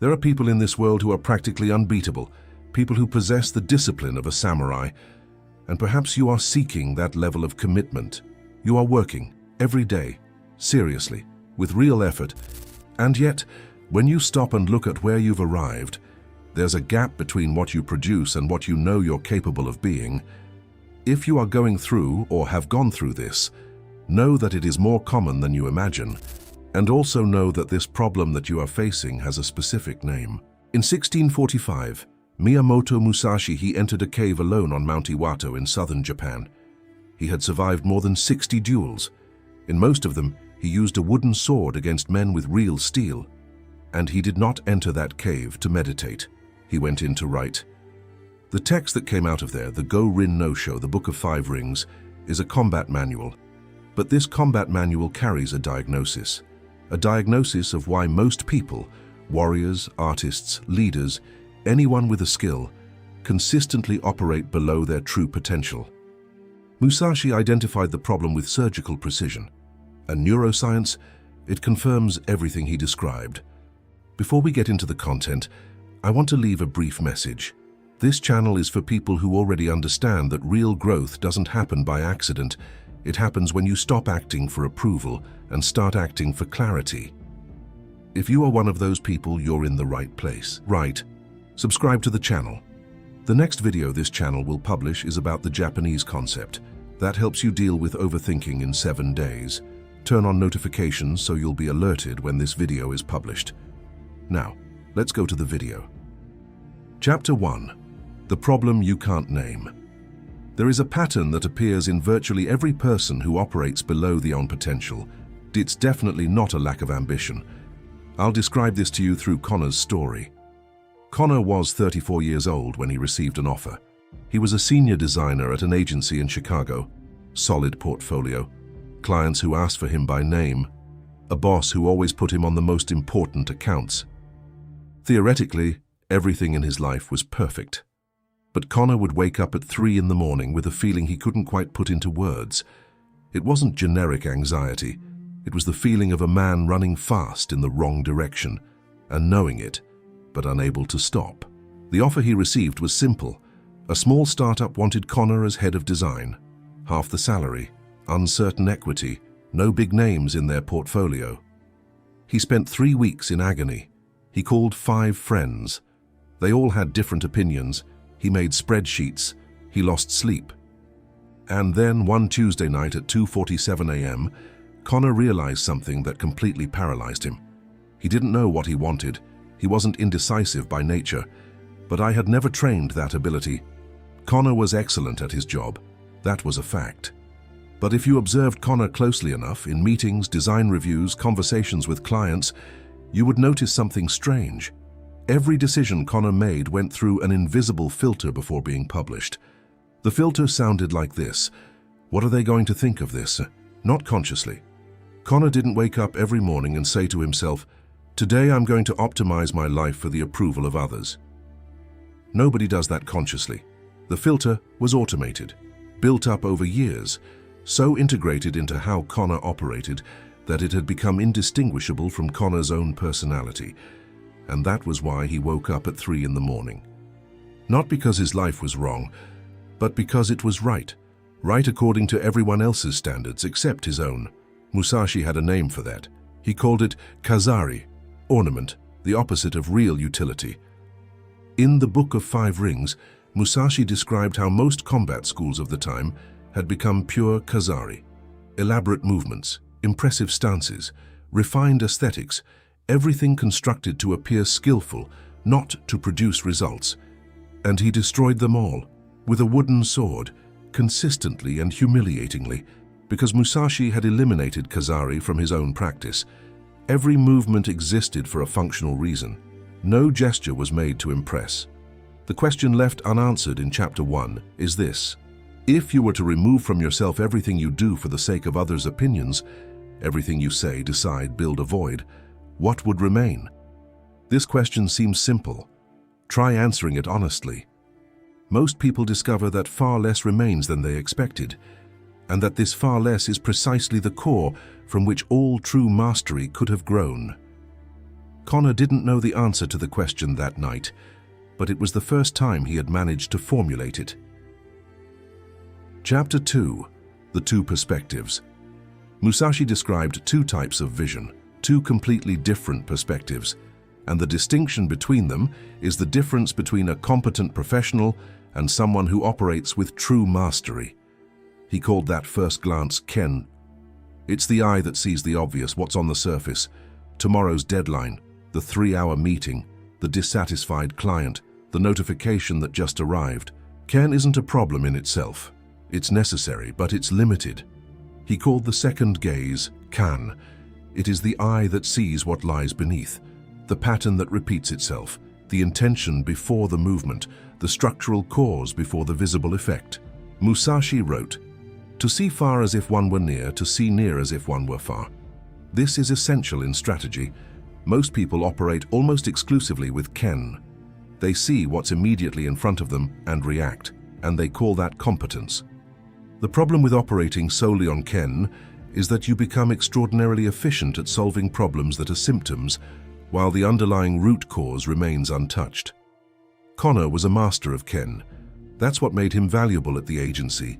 There are people in this world who are practically unbeatable, people who possess the discipline of a samurai, and perhaps you are seeking that level of commitment. You are working every day, seriously, with real effort, and yet, when you stop and look at where you've arrived, there's a gap between what you produce and what you know you're capable of being. If you are going through or have gone through this, know that it is more common than you imagine, and also know that this problem that you are facing has a specific name. In 1645, Miyamoto Musashi he entered a cave alone on Mount Iwato in southern Japan. He had survived more than 60 duels. In most of them, he used a wooden sword against men with real steel. And he did not enter that cave to meditate. He went in to write. The text that came out of there, the Go-Rin No-Sho, the Book of Five Rings, is a combat manual. But this combat manual carries a diagnosis of why most people, warriors, artists, leaders, anyone with a skill, consistently operate below their true potential. Musashi identified the problem with surgical precision. And neuroscience, it confirms everything he described. Before we get into the content, I want to leave a brief message. This channel is for people who already understand that real growth doesn't happen by accident. It happens when you stop acting for approval and start acting for clarity. If you are one of those people, you're in the right place. Right. Subscribe to the channel. The next video this channel will publish is about the Japanese concept. That helps you deal with overthinking in 7 days. Turn on notifications so you'll be alerted when this video is published. Now, let's go to the video. Chapter 1. The problem you can't name. There is a pattern that appears in virtually every person who operates below their own potential. It's definitely not a lack of ambition. I'll describe this to you through Connor's story. Connor was 34 years old when he received an offer. He was a senior designer at an agency in Chicago. Solid portfolio. Clients who asked for him by name. A boss who always put him on the most important accounts. Theoretically, everything in his life was perfect. But Connor would wake up at 3 in the morning with a feeling he couldn't quite put into words. It wasn't generic anxiety. It was the feeling of a man running fast in the wrong direction, and knowing it, but unable to stop. The offer he received was simple. A small startup wanted Connor as head of design. Half the salary, uncertain equity, no big names in their portfolio. He spent 3 weeks in agony. He called 5 friends. They all had different opinions. He made spreadsheets. He lost sleep. And then one Tuesday night at 2:47 a.m., Connor realized something that completely paralyzed him. He didn't know what he wanted. He wasn't indecisive by nature, but I had never trained that ability. Connor was excellent at his job. That was a fact. But if you observed Connor closely enough, in meetings, design reviews, conversations with clients, you would notice something strange. Every decision Connor made went through an invisible filter before being published. The filter sounded like this. What are they going to think of this? Not consciously. Connor didn't wake up every morning and say to himself, "Today I'm going to optimize my life for the approval of others." Nobody does that consciously. The filter was automated, built up over years, so integrated into how Connor operated that it had become indistinguishable from Connor's own personality. And that was why he woke up at 3 in the morning. Not because his life was wrong, but because it was right. Right according to everyone else's standards except his own. Musashi had a name for that. He called it kazari, ornament, the opposite of real utility. In the Book of Five Rings, Musashi described how most combat schools of the time had become pure kazari. Elaborate movements, impressive stances, refined aesthetics, everything constructed to appear skillful, not to produce results. And he destroyed them all, with a wooden sword, consistently and humiliatingly, because Musashi had eliminated kazari from his own practice. Every movement existed for a functional reason. No gesture was made to impress. The question left unanswered in Chapter 1 is this. If you were to remove from yourself everything you do for the sake of others' opinions, everything you say, decide, build, avoid, what would remain? This question seems simple. Try answering it honestly. Most people discover that far less remains than they expected, and that this far less is precisely the core from which all true mastery could have grown. Connor didn't know the answer to the question that night, but it was the first time he had managed to formulate it. Chapter 2. The Two Perspectives. Musashi described two types of vision, two completely different perspectives, and the distinction between them is the difference between a competent professional and someone who operates with true mastery. He called that first glance Ken. It's the eye that sees the obvious, what's on the surface, tomorrow's deadline, the 3-hour meeting, the dissatisfied client, the notification that just arrived. Ken isn't a problem in itself. It's necessary, but it's limited. He called the second gaze Kan. It is the eye that sees what lies beneath, the pattern that repeats itself, the intention before the movement, the structural cause before the visible effect. Musashi wrote, "To see far as if one were near, to see near as if one were far." This is essential in strategy. Most people operate almost exclusively with Ken. They see what's immediately in front of them and react, and they call that competence. The problem with operating solely on Ken is that you become extraordinarily efficient at solving problems that are symptoms, while the underlying root cause remains untouched. Connor was a master of Ken. That's what made him valuable at the agency.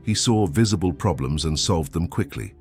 He saw visible problems and solved them quickly.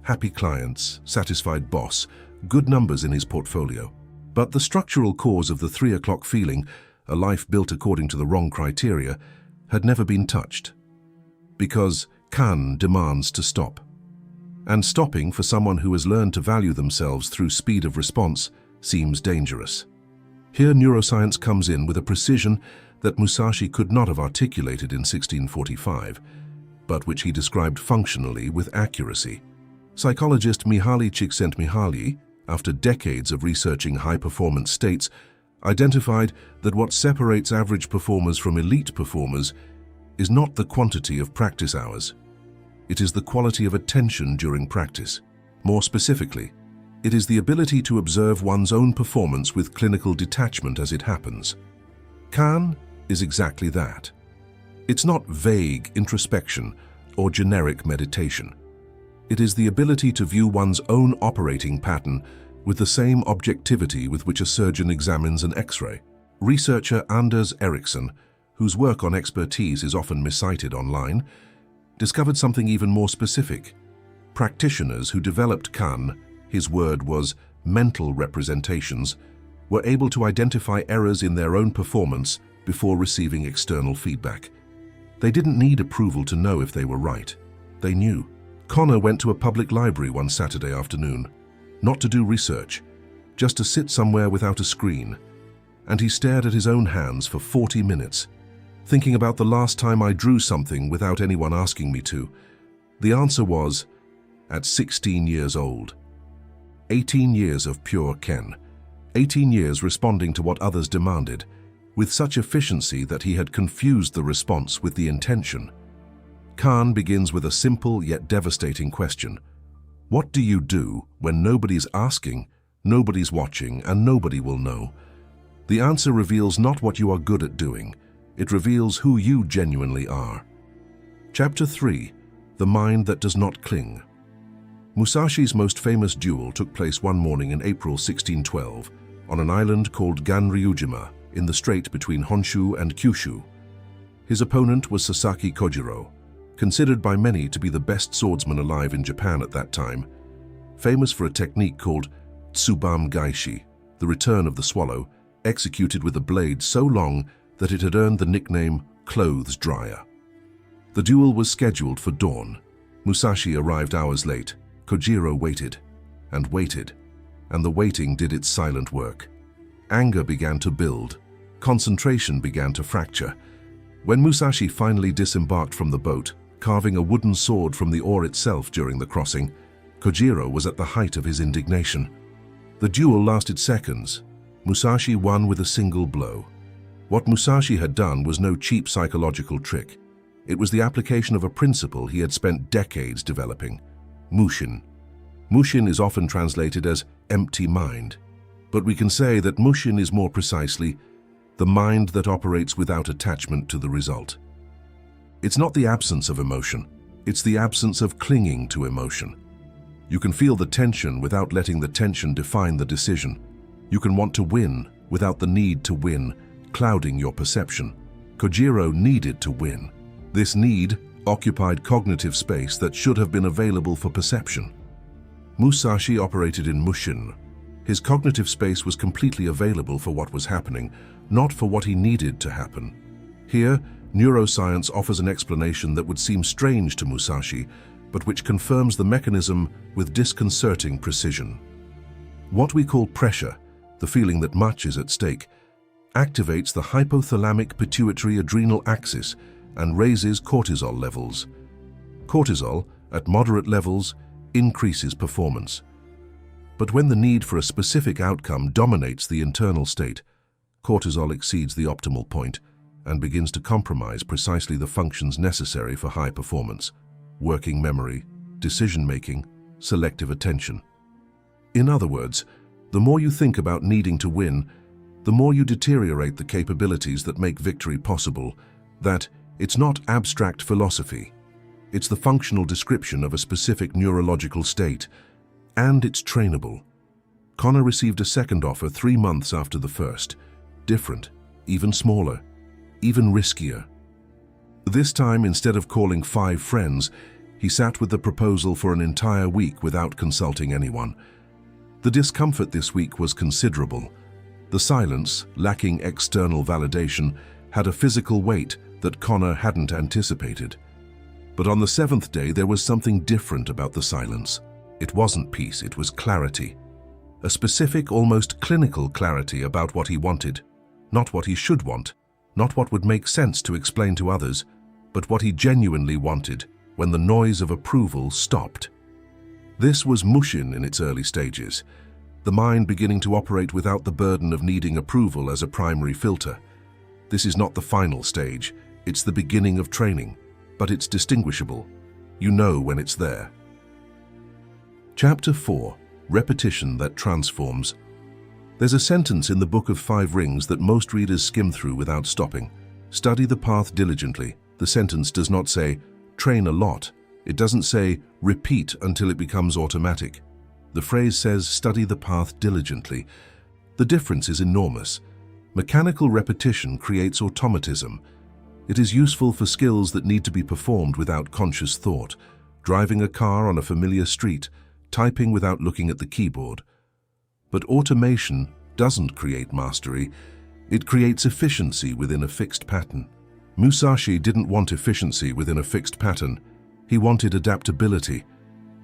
Happy clients, satisfied boss, good numbers in his portfolio. But the structural cause of the 3 o'clock feeling, a life built according to the wrong criteria, had never been touched. Because Kan demands to stop. And stopping for someone who has learned to value themselves through speed of response seems dangerous. Here neuroscience comes in with a precision that Musashi could not have articulated in 1645, but which he described functionally with accuracy. Psychologist Mihaly Csikszentmihalyi, after decades of researching high-performance states, identified that what separates average performers from elite performers is not the quantity of practice hours. It is the quality of attention during practice. More specifically, it is the ability to observe one's own performance with clinical detachment as it happens. Kan is exactly that. It's not vague introspection or generic meditation. It is the ability to view one's own operating pattern with the same objectivity with which a surgeon examines an X-ray. Researcher Anders Ericsson, whose work on expertise is often miscited online, discovered something even more specific. Practitioners who developed Kan, his word was mental representations, were able to identify errors in their own performance before receiving external feedback. They didn't need approval to know if they were right. They knew. Connor went to a public library one Saturday afternoon, not to do research, just to sit somewhere without a screen, and he stared at his own hands for 40 minutes, thinking about the last time I drew something without anyone asking me to. The answer was, at 16 years old. 18 years of pure Ken. 18 years responding to what others demanded, with such efficiency that he had confused the response with the intention. Kan begins with a simple yet devastating question. What do you do when nobody's asking, nobody's watching, and nobody will know? The answer reveals not what you are good at doing. It reveals who you genuinely are. Chapter 3. The Mind That Does Not Cling. Musashi's most famous duel took place one morning in April 1612 on an island called Ganryujima in the strait between Honshu and Kyushu. His opponent was Sasaki Kojiro, considered by many to be the best swordsman alive in Japan at that time, famous for a technique called Tsubam Gaishi, the return of the swallow, executed with a blade so long that it had earned the nickname clothes dryer. The duel was scheduled for dawn. Musashi arrived hours late. Kojiro waited, and the waiting did its silent work. Anger began to build. Concentration began to fracture. When Musashi finally disembarked from the boat, carving a wooden sword from the oar itself during the crossing, Kojiro was at the height of his indignation. The duel lasted seconds. Musashi won with a single blow. What Musashi had done was no cheap psychological trick. It was the application of a principle he had spent decades developing. Mushin. Mushin is often translated as empty mind, but we can say that Mushin is more precisely the mind that operates without attachment to the result. It's not the absence of emotion, it's the absence of clinging to emotion. You can feel the tension without letting the tension define the decision. You can want to win without the need to win, clouding your perception. Kojiro needed to win. This need occupied cognitive space that should have been available for perception. Musashi operated in Mushin. His cognitive space was completely available for what was happening, not for what he needed to happen. Here, neuroscience offers an explanation that would seem strange to Musashi, but which confirms the mechanism with disconcerting precision. What we call pressure, the feeling that much is at stake, activates the hypothalamic pituitary adrenal axis and raises cortisol levels. Cortisol, at moderate levels, increases performance. But when the need for a specific outcome dominates the internal state, cortisol exceeds the optimal point and begins to compromise precisely the functions necessary for high performance: working memory, decision-making, selective attention. In other words, the more you think about needing to win, the more you deteriorate the capabilities that make victory possible. That it's not abstract philosophy. It's the functional description of a specific neurological state, and it's trainable. Connor received a second offer 3 months after the first. Different, even smaller, even riskier. This time, instead of calling 5 friends, he sat with the proposal for an entire week without consulting anyone. The discomfort this week was considerable. The silence, lacking external validation, had a physical weight that Connor hadn't anticipated. But on the 7th day, there was something different about the silence. It wasn't peace, it was clarity. A specific, almost clinical clarity about what he wanted. Not what he should want, not what would make sense to explain to others, but what he genuinely wanted when the noise of approval stopped. This was Mushin in its early stages, the mind beginning to operate without the burden of needing approval as a primary filter. This is not the final stage, it's the beginning of training, but it's distinguishable. You know when it's there. Chapter 4. Repetition that transforms. There's a sentence in the Book of 5 Rings that most readers skim through without stopping. Study the path diligently. The sentence does not say, train a lot. It doesn't say, repeat until it becomes automatic. The phrase says, study the path diligently. The difference is enormous. Mechanical repetition creates automatism. It is useful for skills that need to be performed without conscious thought, driving a car on a familiar street, typing without looking at the keyboard. But automation doesn't create mastery, it creates efficiency within a fixed pattern. Musashi didn't want efficiency within a fixed pattern. He wanted adaptability,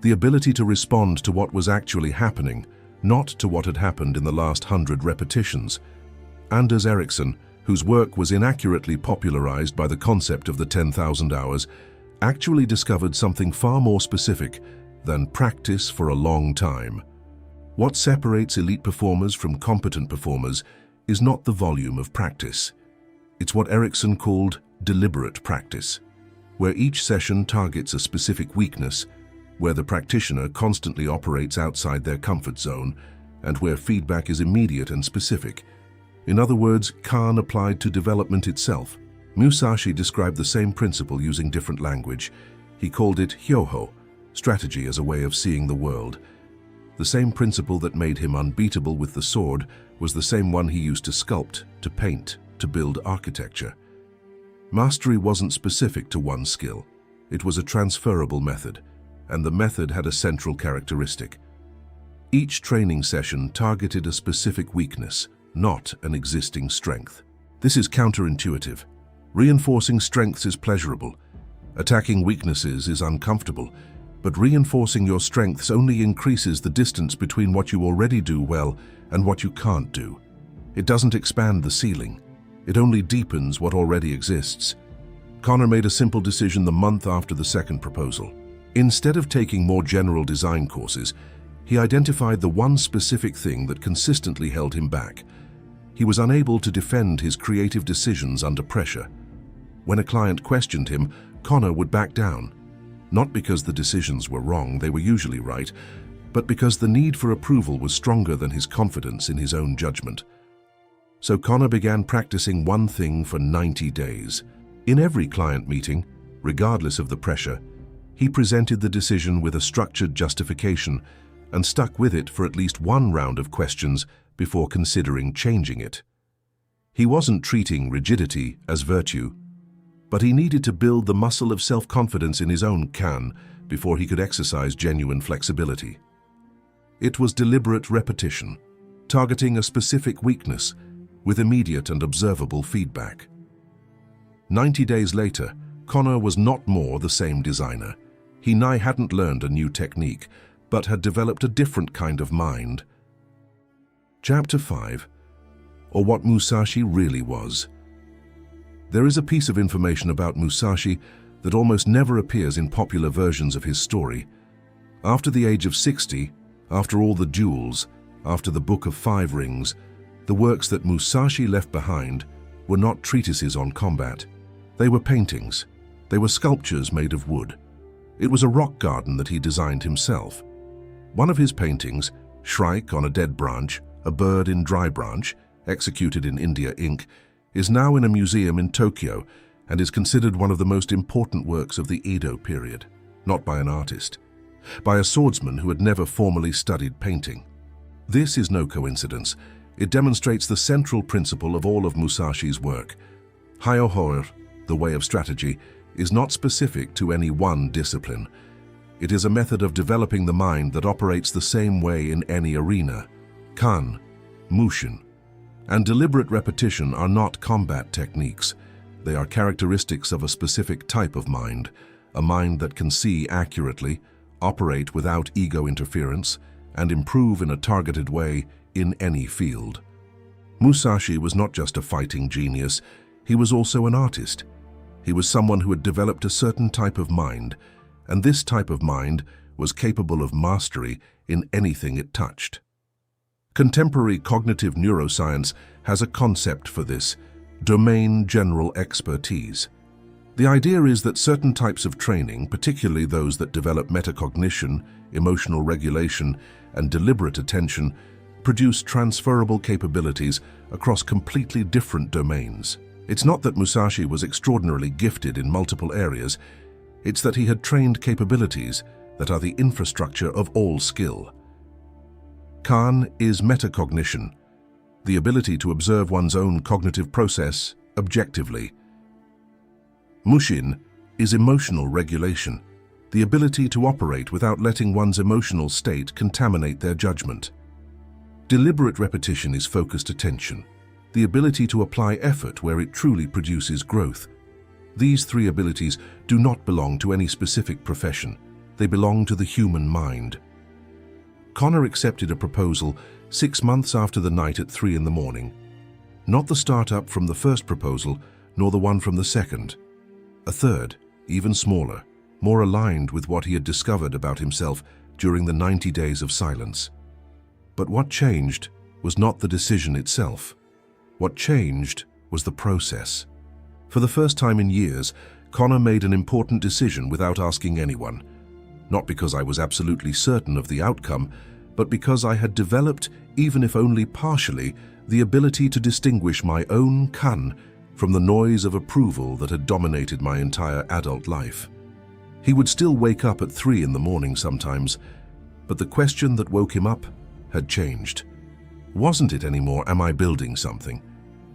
the ability to respond to what was actually happening, not to what had happened in the last 100 repetitions. Anders Ericsson, whose work was inaccurately popularized by the concept of the 10,000 hours, actually discovered something far more specific than practice for a long time. What separates elite performers from competent performers is not the volume of practice. It's what Ericsson called deliberate practice, where each session targets a specific weakness, where the practitioner constantly operates outside their comfort zone, and where feedback is immediate and specific. In other words, Khan applied to development itself. Musashi described the same principle using different language. He called it hyoho, strategy as a way of seeing the world. The same principle that made him unbeatable with the sword was the same one he used to sculpt, to paint, to build architecture. Mastery wasn't specific to one skill. It was a transferable method, and the method had a central characteristic. Each training session targeted a specific weakness, not an existing strength. This is counterintuitive. Reinforcing strengths is pleasurable. Attacking weaknesses is uncomfortable. But reinforcing your strengths only increases the distance between what you already do well and what you can't do. It doesn't expand the ceiling. It only deepens what already exists. Connor made a simple decision the month after the second proposal. Instead of taking more general design courses, he identified the one specific thing that consistently held him back. He was unable to defend his creative decisions under pressure. When a client questioned him, Connor would back down. Not because the decisions were wrong, they were usually right, but because the need for approval was stronger than his confidence in his own judgment. So Connor began practicing one thing for 90 days. In every client meeting, regardless of the pressure, he presented the decision with a structured justification, and stuck with it for at least one round of questions before considering changing it. He wasn't treating rigidity as virtue, but he needed to build the muscle of self-confidence in his own kan before he could exercise genuine flexibility. It was deliberate repetition, targeting a specific weakness with immediate and observable feedback. 90 days later, Connor was not more the same designer. He hadn't learned a new technique, but had developed a different kind of mind. Chapter 5, or what Musashi really was. There is a piece of information about Musashi that almost never appears in popular versions of his story. After the age of 60, after all the duels, after the Book of Five Rings, the works that Musashi left behind were not treatises on combat. They were paintings. They were sculptures made of wood. It was a rock garden that he designed himself. One of his paintings, Shrike on a Dead Branch, a bird in dry branch, executed in India ink, is now in a museum in Tokyo and is considered one of the most important works of the Edo period, not by an artist, by a swordsman who had never formally studied painting. This is no coincidence. It demonstrates the central principle of all of Musashi's work. Hyohor, the way of strategy, is not specific to any one discipline. It is a method of developing the mind that operates the same way in any arena. Kan, Mushin, and deliberate repetition are not combat techniques. They are characteristics of a specific type of mind, a mind that can see accurately, operate without ego interference, and improve in a targeted way in any field. Musashi was not just a fighting genius, he was also an artist. He was someone who had developed a certain type of mind, and this type of mind was capable of mastery in anything it touched. Contemporary cognitive neuroscience has a concept for this: domain general expertise. The idea is that certain types of training, particularly those that develop metacognition, emotional regulation, and deliberate attention, produce transferable capabilities across completely different domains. It's not that Musashi was extraordinarily gifted in multiple areas, it's that he had trained capabilities that are the infrastructure of all skill. Kan is metacognition, the ability to observe one's own cognitive process objectively. Mushin is emotional regulation, the ability to operate without letting one's emotional state contaminate their judgment. Deliberate repetition is focused attention, the ability to apply effort where it truly produces growth. These three abilities do not belong to any specific profession. They belong to the human mind. Connor accepted a proposal 6 months after the night at 3 in the morning. Not the startup from the first proposal, nor the one from the second. A third, even smaller, more aligned with what he had discovered about himself during the 90 days of silence. But what changed was not the decision itself. What changed was the process. For the first time in years, Connor made an important decision without asking anyone. Not because I was absolutely certain of the outcome, but because I had developed, even if only partially, the ability to distinguish my own kan from the noise of approval that had dominated my entire adult life. He would still wake up at 3 in the morning sometimes, but the question that woke him up had changed. Wasn't it anymore, am I building something?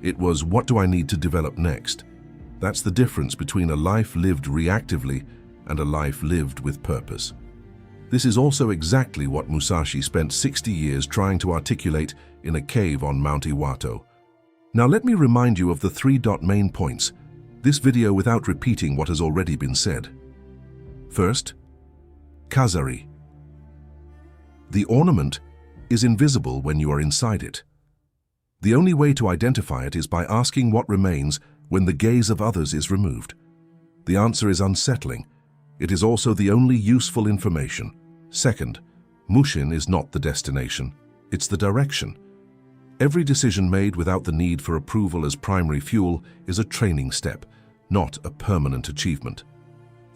It was, what do I need to develop next? That's the difference between a life lived reactively and a life lived with purpose. This is also exactly what Musashi spent 60 years trying to articulate in a cave on Mount Iwato. Now let me remind you of the 3 main points, this video without repeating what has already been said. First, Kazari. The ornament is invisible when you are inside it. The only way to identify it is by asking what remains when the gaze of others is removed. The answer is unsettling. It is also the only useful information. Second, Mushin is not the destination, it's the direction. Every decision made without the need for approval as primary fuel is a training step, not a permanent achievement.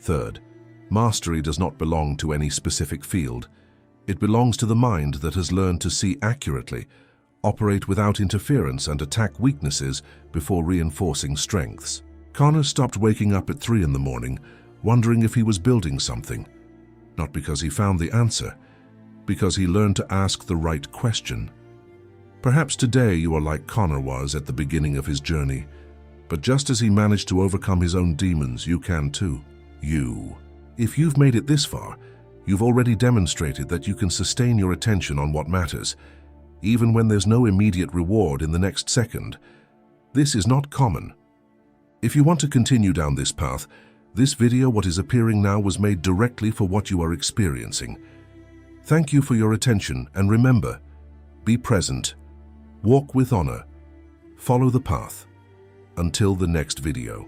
Third, mastery does not belong to any specific field. It belongs to the mind that has learned to see accurately, operate without interference, and attack weaknesses before reinforcing strengths. Connor stopped waking up at 3 in the morning, wondering if he was building something. Not because he found the answer. because he learned to ask the right question. Perhaps today you are like Connor was at the beginning of his journey, but just as he managed to overcome his own demons, you can too. If you've made it this far, you've already demonstrated that you can sustain your attention on what matters, even when there's no immediate reward in the next second. This is not common. If you want to continue down this path, this video, what is appearing now, was made directly for what you are experiencing. Thank you for your attention, and remember, be present, walk with honor, follow the path. Until the next video.